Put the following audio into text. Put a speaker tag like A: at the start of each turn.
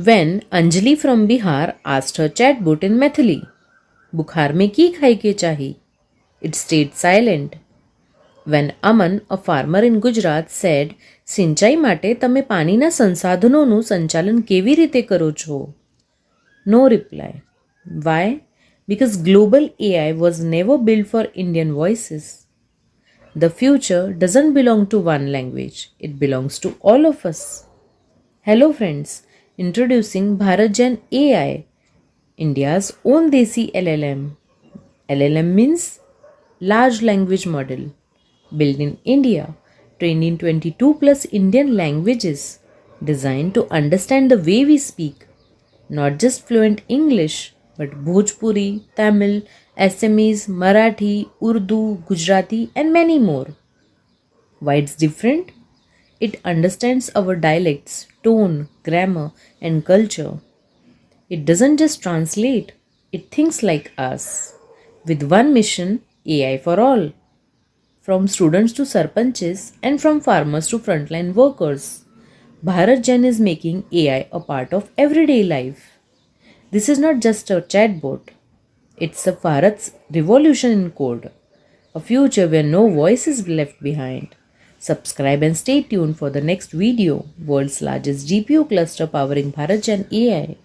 A: When Anjali from Bihar asked her chatbot in Maithili, "बुखार में की खाई के चाही?" it stayed silent. When Aman, a farmer in Gujarat, said, "સિંચાઈ માટે તમે પાણીના સંસાધનોનું સંચાલન કેવી રીતે કરો છો?" No reply. Why? Because global AI was never built for Indian voices. The future doesn't belong to one language, it belongs to all of us. Hello, friends. Introducing BharatGen AI, India's own Desi LLM. LLM means Large Language Model. Built in India, trained in 22 plus Indian languages, designed to understand the way we speak, not just fluent English, but Bhojpuri, Tamil, Assamese, Marathi, Urdu, Gujarati, and many more. Why it's different? It understands our dialects, tone, grammar, and culture. It doesn't just translate, it thinks like us. With one mission, AI for all. From students to sarpanches and from farmers to frontline workers, BharatGen is making AI a part of everyday life. This is not just a chatbot, it's a Bharat's revolution in code, a future where no voice is left behind. Subscribe and stay tuned for the next video, world's largest GPU cluster powering BharatGen AI.